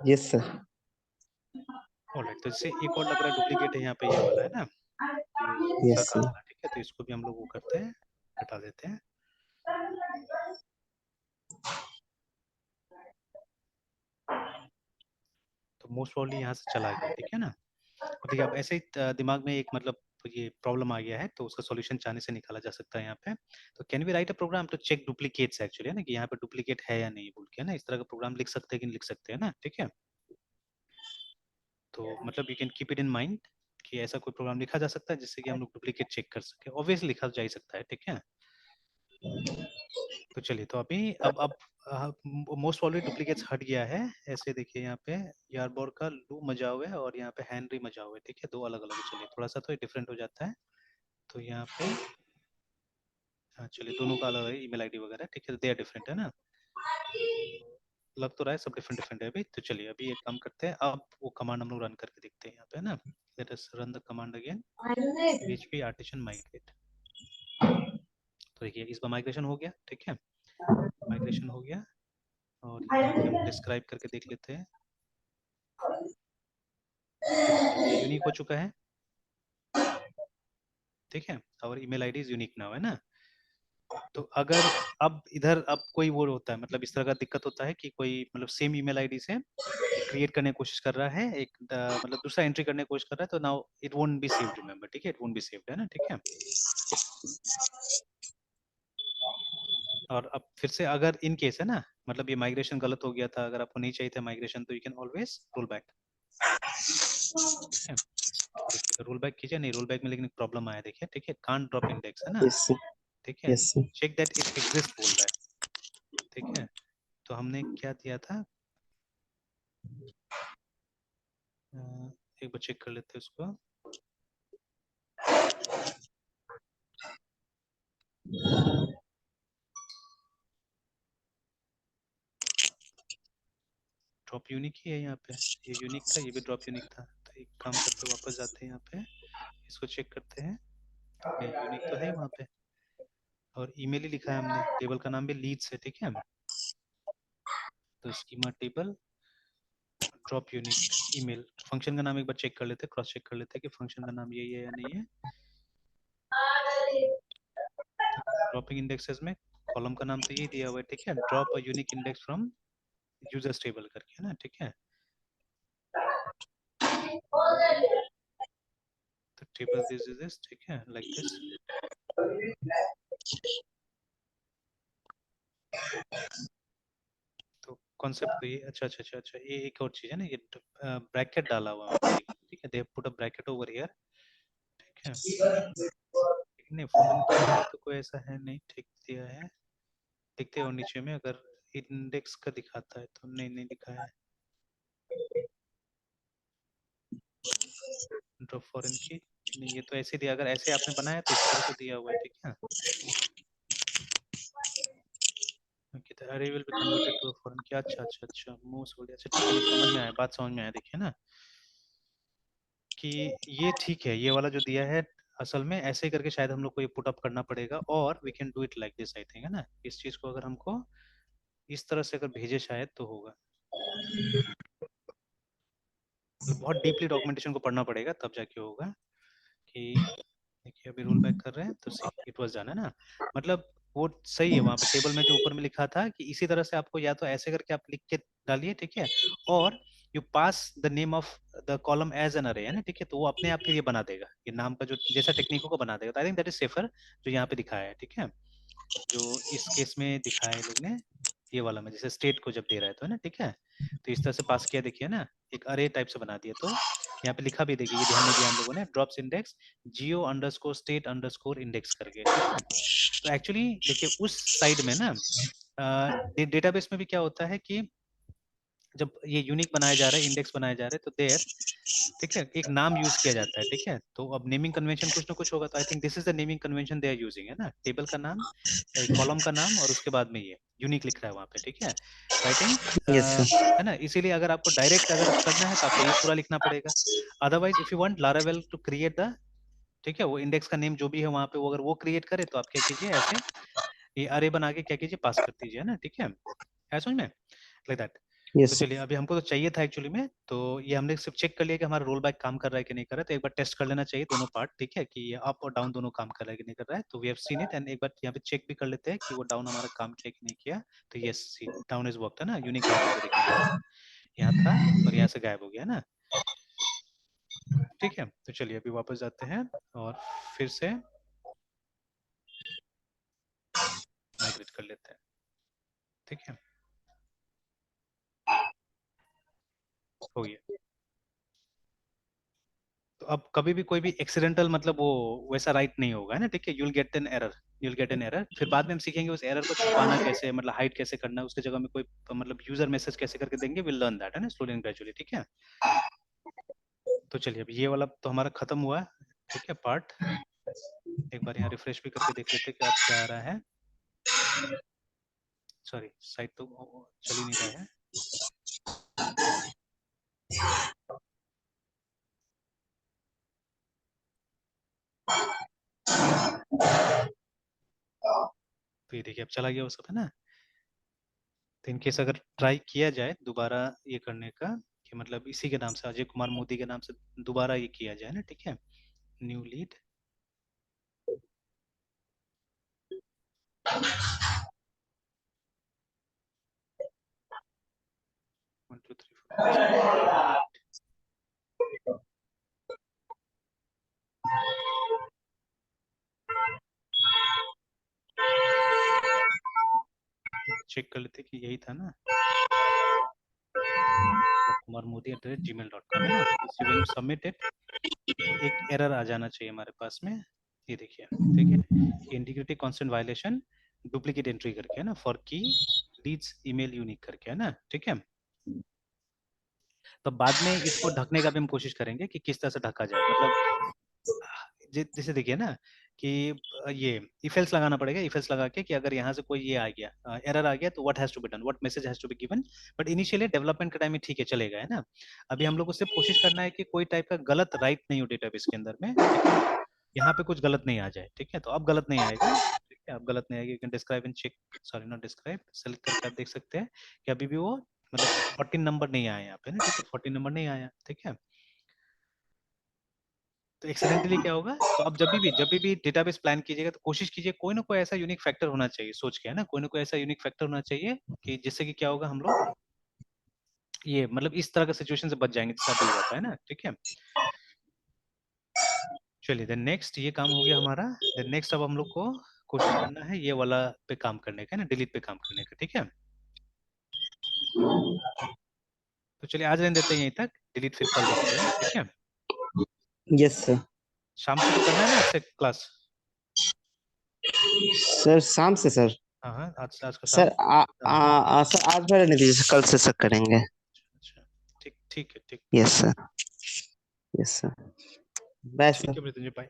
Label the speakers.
Speaker 1: Yes sir.
Speaker 2: Alright, तो इससे एक और लग रहा है डुप्लीकेट है यहाँ पे, ये वाला है ना, ये
Speaker 1: यस
Speaker 2: सर्कल
Speaker 1: सर।
Speaker 2: वाला, ठीक है, तो इसको भी हम लोग वो करते हैं, हटा देते हैं। तो मोस्ट प्रॉब्ली यहाँ से चला गया, ठीक है ना। अब देखिए, अब ऐसे ही दिमाग में एक मतलब ये प्रॉब्लम आ गया है, तो उसका सॉल्यूशन चाहने से निकाला जा सकता है यहाँ पे। तो can we write a program to check duplicates actually, है ना, कि यहाँ पे डुप्लीकेट है या नहीं बोल के, है ना, इस तरह का प्रोग्राम लिख सकते हैं कि नहीं लिख सकते हैं ना, ठीक है। तो मतलब you can keep it in mind कि ऐसा कोई प्रोग्राम लिखा जा सकता है जिससे कि हम लोग डुप्लीकेट चेक कर सके, ऑब्वियसली लिखा जा ही सकता है, ठीक है। तो चलिए, तो अभी अब मोस्ट प्रॉब्ली डुप्लीकेट्स हट गया है। ऐसे देखिए यहाँ पे यारबोर का लू मजाओ है और यहाँ पे हेनरी मजाओ है, ठीक है, दो अलग अलग है। चलिए थोड़ा सा तो डिफरेंट हो जाता है, तो यहाँ पे हाँ, चलिए दोनों का अलग है, ईमेल आईडी वगैरह, ठीक है, दे आर डिफरेंट, है ना। लग तो रहा है सब डिफरेंट डिफरेंट है अभी। तो चलिए अभी एक काम करते हैं, अब वो कमांड हम लोग रन करके देखते हैं यहाँ पे, है ना। Let us run the command again, php artisan migrate। तो देखिए इस बार माइग्रेशन हो गया, ठीक है, माइग्रेशन हो गया। और यहाँ पे हम डिस्क्राइब करके देख लेते हैं। तो देखिए ये यूनिक हो चुका है, ठीक है, और email ID is unique now, है ना। तो अगर अब इधर अब कोई वो होता है, मतलब इस तरह का दिक्कत होता है कि कोई मतलब सेम ईमेल आईडी से क्रिएट करने की कोशिश कर रहा है, एक मतलब दूसरा एंट्री करने की कोशिश कर रहा है, तो now it won't be saved, remember, ठीक है, इट वोंट बी सेव्ड, है ना, ठीक है। और अब फिर से अगर इन केस है ना, मतलब ये माइग्रेशन गलत हो गया था, अगर आपको नहीं चाहिए था माइग्रेशन, तो you can always roll back, ठीक है। तो देखिए रोल बैक कीजिए, नहीं रोल बैक में लेकिन प्रॉब्लम आया, देखिए, ठीक है, कांट ड्रॉप इंडेक्स, है ना,
Speaker 1: यस सर।
Speaker 2: ठीक है,
Speaker 1: yes sir.
Speaker 2: Check that it exist बोल रहा है, ठीक है। तो हमने क्या दिया था, अ, एक बार चेक कर लेते हैं उसको। ड्रॉप यूनिक ही है यहाँ पे, ये यूनिक था, ये भी ड्रॉप यूनिक था। तो एक काम करते हैं, वापस जाते हैं यहाँ पे, इसको चेक करते हैं। नहीं यूनिक तो है ही वहाँ पे, और ईमेल ही लिखा है हमने, टेबल का नाम भी लीड्स है, ठीक है। तो schema table drop unique email, function का नाम एक बार चेक कर लेते हैं, क्रॉस चेक कर लेते हैं कि फंक्शन का नाम यही है या नहीं है। तो ड्रॉपिंग इंडेक्सेस में कॉलम का नाम तो यही दिया हुआ है, ठीक है, drop a unique index from users table करके, है ना, ठीक है। तो टेबल दिस इज दिस, ठीक है, लाइक दिस। तो कॉन्सेप्ट तो ये, अच्छा अच्छा अच्छा अच्छा, ये एक और चीज है ना, ये ब्रैकेट डाला हुआ है वहाँ पे, देखिए, ठीक है, they put a bracket over here, ठीक है। लेकिन नहीं फॉरेन की में तो कोई ऐसा है नहीं, ठीक दिया है, देखते हैं और नीचे में अगर इंडेक्स का दिखाता है तो, नहीं नहीं दिखा है, ड्रॉप फॉरेन की, नहीं ये तो ऐसे दिया, अगर ऐसे आपने बनाया तो इसी तरह से दिया हुआ है, ठीक है। Okay, the array will be converted to a foreign की, अच्छा अच्छा अच्छा, मोस्ट बोलिए, अच्छा ठीक है, नहीं समझ में आया, बात समझ में आया, देखिए ना कि ये ठीक है, ये वाला जो दिया है, असल में ऐसे करके शायद हम लोग को ये पुट अप करना पड़ेगा, और we can do it like this I think, है ना, इस चीज को अगर हमको इस तरह से अगर भेजे शायद तो होगा, मतलब बहुत डीपली डॉक्यूमेंटेशन को पढ़ना पड़ेगा तब जाके होगा। कि देखिए अभी रोल बैक कर रहे हैं तो सी इट वाज डन, है ना, मतलब वो सही है, वहाँ पे टेबल में जो ऊपर में लिखा था कि इसी तरह से आपको या तो ऐसे करके आप लिख के डालिए, ठीक है, और you pass the name of the column as an array, है ना, ठीक है, तो वो अपने आप फिर ये बना देगा, ये नाम का जो जैसा टेक्निक को बना देगा, तो I think that is safer, जो यहाँ पे दिखाया है, ठीक है, जो इस केस में दिखाया है लोग ने, ये वाला में जैसे स्टेट को जब दे रहा है तो, है ना, ठीक है, तो इस तरह से पास किया, देखिए ना, एक अरे टाइप से बना दिया, तो यहाँ पे लिखा भी, देखिए ये ध्यान नहीं दिया हम लोगों ने, ड्रॉप्स इंडेक्स जियो अंडरस्कोर स्टेट अंडरस्कोर इंडेक्स करके, ठीक है। तो एक्चुअली देखिए उस साइड में ना डेटाबेस में भी क्या होता है कि जब ये यूनिक बनाया जा रहा है, इंडेक्स बनाया जा रहा है, तो देयर, ठीक है, एक नाम यूज किया जाता है, ठीक है, तो अब नेमिंग कन्वेंशन कुछ ना कुछ होगा, तो I think this is the naming convention they are using, है ना, टेबल का नाम, कॉलम का नाम, और उसके बाद में ये यूनिक लिख रहा है वहाँ पे, ठीक है। तो आई थिंक
Speaker 1: यस सर।
Speaker 2: है ना, इसीलिए अगर आपको डायरेक्ट अगर करना है तो आपको ये पूरा लिखना पड़ेगा, otherwise if you want Laravel to create the, ठीक है, वो इंडेक्स का नेम जो भी है वहाँ पे, वो अगर वो क्रिएट करे तो आप क्या कीजिए, ऐसे ये अरे बना के क्या कीजिए, पास कर दीजिए, है ना, ठीक है, समझ में, लाइक दैट। तो
Speaker 1: यस
Speaker 2: चलिए अभी हमको तो चाहिए था एक्चुअली में, तो ये हमने सिर्फ चेक कर लिया कि हमारा रोल बैक काम कर रहा है कि नहीं कर रहा है, तो एक बार टेस्ट कर लेना चाहिए दोनों पार्ट, ठीक है, कि ये अप और डाउन दोनों काम कर रहा है कि नहीं कर रहा है। तो we have seen it, and एक बार यहाँ पे चेक भी कर लेते हैं कि वो डाउन हमारा काम किया कि नहीं किया। तो yes, see down is work था ना, यूनिक गायब हो गया, देखिए यहाँ था और यहाँ से गायब हो गया ना, ठीक है। तो चलिए अभी वापस जाते हैं और फिर से माइग्रेट कर लेते हैं, ठीक है, हो गया। तो अब कभी भी कोई भी एक्सीडेंटल मतलब वो वैसा राइट नहीं होगा, है ना, ठीक है, you'll get an error, you'll get an error. फिर बाद में हम सीखेंगे उस एरर को छुपाना कैसे, मतलब हाइड कैसे करना है, उसके जगह में कोई मतलब यूजर मैसेज कैसे करके देंगे, विल लर्न दैट, है ना, स्लोली एंड ग्रेजुअली, ठीक है। तो चलिए अब ये वाला तो हमारा खत्म हुआ, ठीक है, पार्ट। एक बार यहाँ रिफ्रेश भी करके देख लेते हैं कि अब क्या आ रहा है। सॉरी, साइट तो चल ही नहीं रहा है। तो ये देखिए अब चला गया वो सब, है ना। तो इनकेस अगर ट्राई किया जाए दोबारा ये करने का, कि मतलब इसी के नाम से, अजय कुमार मोदी के नाम से दोबारा ये किया जाए ना, ठीक है, न्यू लीड 1 2 3 4 5 6 चेक कर लेते कि यही था ना, कुमार मोदी @gmail.com, है ना। व्हेन यू सबमिट इट तो एक एरर आ जाना चाहिए हमारे पास में, ये देखिए, ठीक है, integrity constant violation duplicate entry करके, है ना, फॉर की लीड्स ईमेल यूनिक करके, है ना, ठीक है। तो बाद में इसको ढकने का भी हम कोशिश करेंगे कि किस तरह से ढका जाए, मतलब जैसे देखिए ना कि ये इफेल्स लगाना पड़ेगा, इफेल्स लगा के कि अगर यहाँ से कोई ये आ गया, एरर आ गया, तो what has to be done, what message has to be given. But initially development के टाइम में ठीक है, चलेगा, है ना। अभी हम लोग को सिर्फ कोशिश करना है कि कोई टाइप का गलत राइट नहीं हो डेटाबेस के अंदर में, ठीक है, यहाँ पे कुछ गलत नहीं आ जाए, ठीक है। तो अब गलत नहीं आएगा, ठीक है, अब गलत नहीं आएगा। You can describe and check, sorry not describe, select करके आप देख सकते हैं कि अभी भी वो मतलब 14 नंबर नहीं आया यहाँ पे ना, ठीक है, 14 नंबर नहीं आया, ठीक है। तो एक्सीडेंटली क्या होगा, तो अब जब भी डेटाबेस प्लान कीजिएगा तो कोशिश कीजिए कोई ना कोई ऐसा यूनिक फैक्टर होना चाहिए, सोच के, है ना, कोई ना कोई ऐसा यूनिक फैक्टर होना चाहिए कि जिससे कि क्या होगा, हम लोग ये मतलब इस तरह का सिचुएशन से बच जाएंगे जैसा अभी हुआ था, है ना, ठीक है। चलिए देन नेक्स्ट ये काम हो गया हमारा। देन नेक्स्ट अब हम लोग को कोशिश करना है ये वाला पे काम करने का, है ना, डिलीट पे काम करने का, ठीक है। तो चलिए आज रहने देते हैं यहीं तक, डिलीट फिर कल देखते हैं, ठीक है।
Speaker 1: Yes sir.
Speaker 2: शाम से तो करना है ना आपसे क्लास।
Speaker 1: सर शाम से सर।
Speaker 2: हाँ हाँ, आज का शाम
Speaker 1: सर
Speaker 2: को हाँ हाँ।
Speaker 1: सर आज भर नहीं दीजिए, कल से सर करेंगे।
Speaker 2: अच्छा, ठीक ठीक है, ठीक
Speaker 1: yes sir. Yes sir. Bye
Speaker 2: ठीक
Speaker 1: सर।
Speaker 2: है मृत्युंजय, बाय।